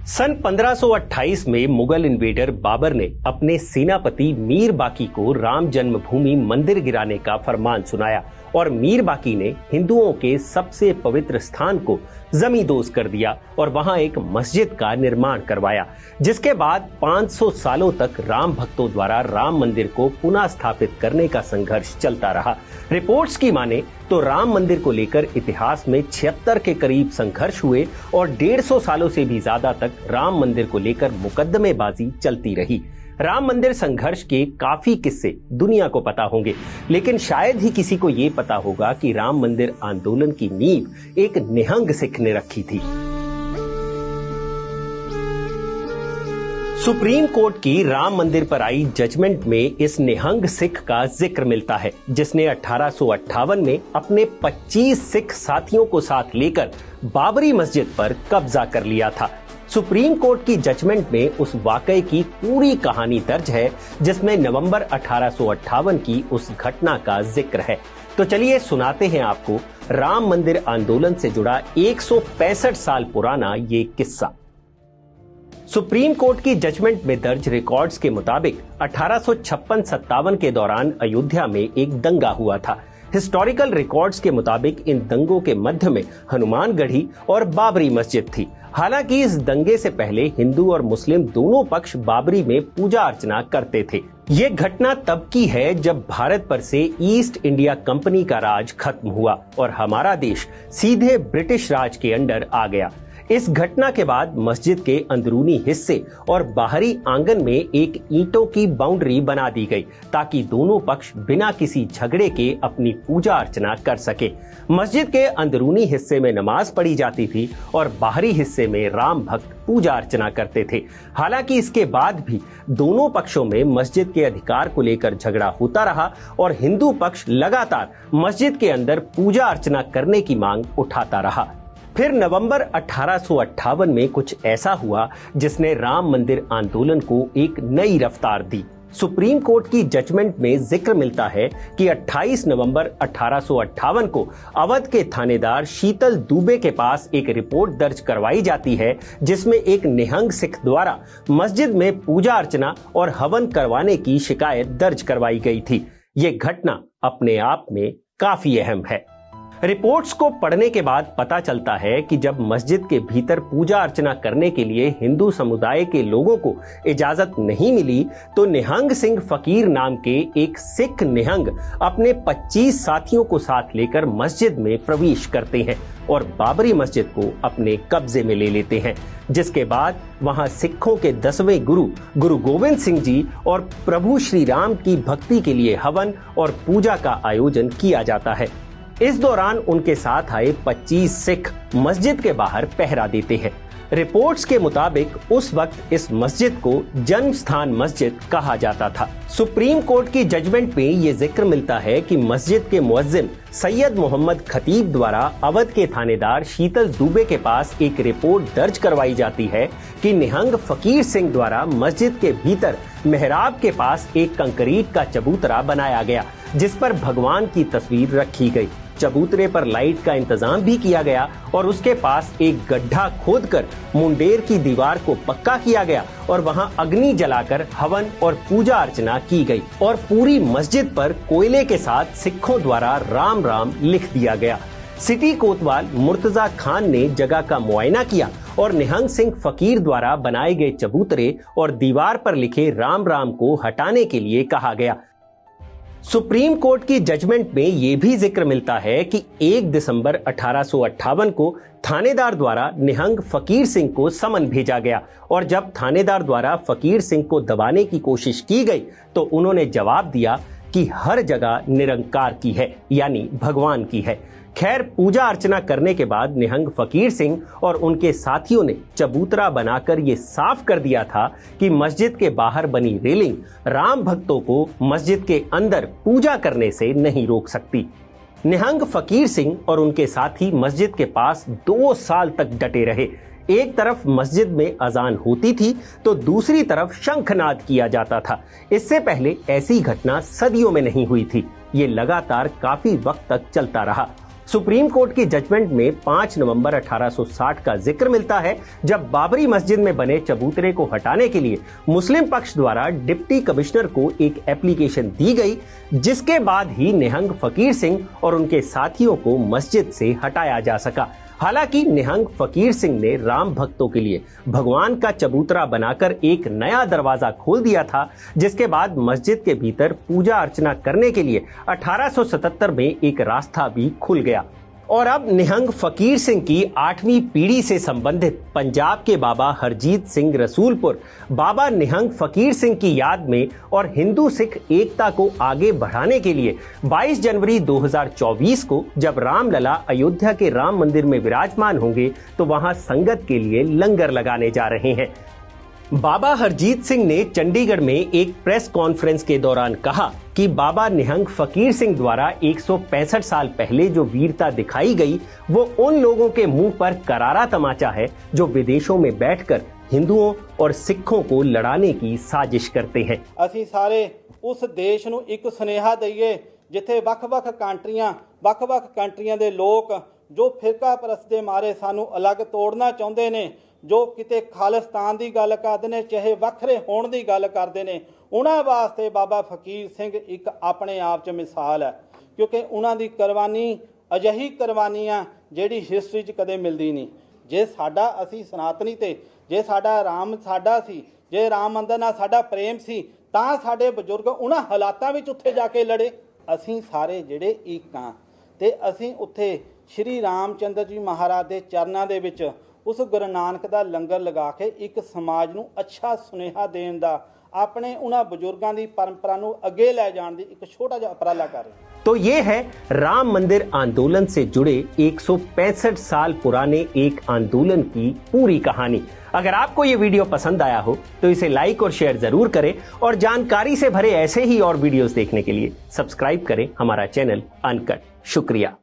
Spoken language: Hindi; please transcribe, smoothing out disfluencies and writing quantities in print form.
सन 1528 में मुगल इन्वेडर बाबर ने अपने सेनापति मीर बाकी को राम जन्मभूमि मंदिर गिराने का फरमान सुनाया और मीर बाकी ने हिंदुओं के सबसे पवित्र स्थान को जमींदोज कर दिया और वहां एक मस्जिद का निर्माण करवाया, जिसके बाद 500 सालों तक राम भक्तों द्वारा राम मंदिर को पुनः स्थापित करने का संघर्ष चलता रहा। रिपोर्ट्स की माने तो राम मंदिर को लेकर इतिहास में 76 के करीब संघर्ष हुए और 150 सालों से भी ज्यादा तक राम मंदिर को लेकर मुकदमेबाजी चलती रही। राम मंदिर संघर्ष के काफी किस्से दुनिया को पता होंगे, लेकिन शायद ही किसी को ये पता होगा कि राम मंदिर आंदोलन की नींव एक निहंग सिख ने रखी थी। सुप्रीम कोर्ट की राम मंदिर पर आई जजमेंट में इस निहंग सिख का जिक्र मिलता है, जिसने 1858 में अपने 25 सिख साथियों को साथ लेकर बाबरी मस्जिद पर कब्जा कर लिया था। सुप्रीम कोर्ट की जजमेंट में उस वाकये की पूरी कहानी दर्ज है, जिसमें नवंबर 1858 की उस घटना का जिक्र है। तो चलिए सुनाते हैं आपको राम मंदिर आंदोलन से जुड़ा 165 साल पुराना ये किस्सा। सुप्रीम कोर्ट की जजमेंट में दर्ज रिकॉर्ड्स के मुताबिक 1856-57 के दौरान अयोध्या में एक दंगा हुआ था। हिस्टोरिकल रिकॉर्ड्स के मुताबिक इन दंगों के मध्य में हनुमानगढ़ी और बाबरी मस्जिद थी। हालांकि इस दंगे से पहले हिंदू और मुस्लिम दोनों पक्ष बाबरी में पूजा अर्चना करते थे। ये घटना तब की है जब भारत पर से ईस्ट इंडिया कंपनी का राज खत्म हुआ और हमारा देश सीधे ब्रिटिश राज के अंडर आ गया। इस घटना के बाद मस्जिद के अंदरूनी हिस्से और बाहरी आंगन में एक ईंटों की बाउंड्री बना दी गई, ताकि दोनों पक्ष बिना किसी झगड़े के अपनी पूजा अर्चना कर सके। मस्जिद के अंदरूनी हिस्से में नमाज पढ़ी जाती थी और बाहरी हिस्से में राम भक्त पूजा अर्चना करते थे। हालांकि इसके बाद भी दोनों पक्षों में मस्जिद के अधिकार को लेकर झगड़ा होता रहा और हिंदू पक्ष लगातार मस्जिद के अंदर पूजा अर्चना करने की मांग उठाता रहा। फिर नवंबर 1858 में कुछ ऐसा हुआ जिसने राम मंदिर आंदोलन को एक नई रफ्तार दी। सुप्रीम कोर्ट की जजमेंट में जिक्र मिलता है कि 28 नवंबर 1858 को अवध के थानेदार शीतल दुबे के पास एक रिपोर्ट दर्ज करवाई जाती है, जिसमें एक निहंग सिख द्वारा मस्जिद में पूजा अर्चना और हवन करवाने की शिकायत दर्ज करवाई गई थी। ये घटना अपने आप में काफी अहम है। रिपोर्ट्स को पढ़ने के बाद पता चलता है कि जब मस्जिद के भीतर पूजा अर्चना करने के लिए हिंदू समुदाय के लोगों को इजाजत नहीं मिली, तो निहंग सिंह फकीर नाम के एक सिख निहंग अपने 25 साथियों को साथ लेकर मस्जिद में प्रवेश करते हैं और बाबरी मस्जिद को अपने कब्जे में ले लेते हैं, जिसके बाद वहां सिखों के 10वें गुरु गोविंद सिंह जी और प्रभु श्री राम की भक्ति के लिए हवन और पूजा का आयोजन किया जाता है। इस दौरान उनके साथ आए 25 सिख मस्जिद के बाहर पहरा देते हैं। रिपोर्ट्स के मुताबिक उस वक्त इस मस्जिद को जन्म स्थान मस्जिद कहा जाता था। सुप्रीम कोर्ट की जजमेंट में ये जिक्र मिलता है कि मस्जिद के मुअज्जिन सैयद मोहम्मद खतीब द्वारा अवध के थानेदार शीतल दुबे के पास एक रिपोर्ट दर्ज करवाई जाती है कि निहंग फकीर सिंह द्वारा मस्जिद के भीतर मेहराब के पास एक कंक्रीट का चबूतरा बनाया गया, जिस पर भगवान की तस्वीर रखी गई। चबूतरे पर लाइट का इंतजाम भी किया गया और उसके पास एक गड्ढा खोदकर मुंडेर की दीवार को पक्का किया गया और वहां अग्नि जलाकर हवन और पूजा अर्चना की गई और पूरी मस्जिद पर कोयले के साथ सिखों द्वारा राम राम लिख दिया गया। सिटी कोतवाल मुर्तजा खान ने जगह का मुआयना किया और निहंग सिंह फकीर द्वारा बनाए गए चबूतरे और दीवार पर लिखे राम राम को हटाने के लिए कहा गया। सुप्रीम कोर्ट की जजमेंट में यह भी जिक्र मिलता है कि 1 दिसंबर 1858 को थानेदार द्वारा निहंग फकीर सिंह को समन भेजा गया और जब थानेदार द्वारा फकीर सिंह को दबाने की कोशिश की गई तो उन्होंने जवाब दिया कि हर जगह निरंकार की है, यानी भगवान की है। खैर, पूजा अर्चना करने के बाद निहंग फकीर सिंह और उनके साथियों ने चबूतरा बनाकर ये साफ कर दिया था कि मस्जिद के बाहर बनी रेलिंग राम भक्तों को मस्जिद के अंदर पूजा करने से नहीं रोक सकती। निहंग फकीर सिंह और उनके साथी मस्जिद के पास 2 साल तक डटे रहे। एक तरफ मस्जिद में अजान होती थी तो दूसरी तरफ शंखनाद किया जाता था। इससे पहले ऐसी घटना सदियों में नहीं हुई थी। ये लगातार काफी वक्त तक चलता रहा। सुप्रीम कोर्ट की जजमेंट में 5 नवंबर 1860 का जिक्र मिलता है, जब बाबरी मस्जिद में बने चबूतरे को हटाने के लिए मुस्लिम पक्ष द्वारा डिप्टी कमिश्नर को एक एप्लीकेशन दी गई, जिसके बाद ही निहंग फकीर सिंह और उनके साथियों को मस्जिद से हटाया जा सका। हालांकि निहंग फकीर सिंह ने राम भक्तों के लिए भगवान का चबूतरा बनाकर एक नया दरवाजा खोल दिया था, जिसके बाद मस्जिद के भीतर पूजा अर्चना करने के लिए 1877 में एक रास्ता भी खुल गया। और अब निहंग फकीर सिंह की 8वीं पीढ़ी से संबंधित पंजाब के बाबा हरजीत सिंह रसूलपुर बाबा निहंग फकीर सिंह की याद में और हिंदू सिख एकता को आगे बढ़ाने के लिए 22 जनवरी 2024 को जब रामलला अयोध्या के राम मंदिर में विराजमान होंगे, तो वहां संगत के लिए लंगर लगाने जा रहे हैं। बाबा हरजीत सिंह ने चंडीगढ़ में एक प्रेस कॉन्फ्रेंस के दौरान कहा कि बाबा निहंग फकीर सिंह द्वारा 165 साल पहले जो वीरता दिखाई गई, वो उन लोगों के मुंह पर करारा तमाचा है जो विदेशों में बैठकर हिंदुओं और सिखों को लड़ाने की साजिश करते हैं। ਅਸੀਂ ਸਾਰੇ ਉਸ ਦੇਸ਼ ਨੂੰ ਇੱਕ ਸੁਨੇਹਾ ਦਈਏ ਜਿੱਥੇ ਵੱਖ-ਵੱਖ ਕੰਟਰੀਆਂ ਦੇ ਲੋਕ ਜੋ ਫਿਰਕਾ ਪ੍ਰਸਤ ਦੇ ਮਾਰੇ ਸਾਨੂੰ ਅਲੱਗ ਤੋੜਨਾ ਚਾਹੁੰਦੇ ਨੇ, जो किते खालिस्तान की गल करते हैं, चाहे वखरे होने की गल करते हैं, उन्होंने वास्ते बाबा फकीर सिंह एक अपने आप च मिसाल है, क्योंकि उन्होंने कुर्बानी अजिही कुर्बानी आ जिहड़ी हिस्टरी च कदे मिलती नहीं। जे साडा असी सनातनी ते जे साडा राम साडा सी, जे राम मंदिर नाल साडा प्रेम सी, तां साडे बजुर्ग उन्हां हालातां विच उत्थे जाके लड़े। असी सारे जिहड़े एक हां ते असी उत्थे श्री रामचंद्र जी महाराज दे चरनां दे विच उस गुरु नानक दा लंगर लगा के एक समाज नूं अच्छा सुनेहा देण दा, अपने उन्हां बुजुर्गां दी परंपरा नूं अगे लै जाण दी एक छोटा जिहा उपराला कर रहे हैं। तो ये है राम मंदिर आंदोलन से जुड़े 165 साल पुराने एक आंदोलन की पूरी कहानी। अगर आपको ये वीडियो पसंद आया हो तो इसे लाइक और शेयर जरूर करें, और जानकारी से भरे ऐसे ही और वीडियोस देखने के लिए सब्सक्राइब करें हमारा चैनल अनकट। शुक्रिया।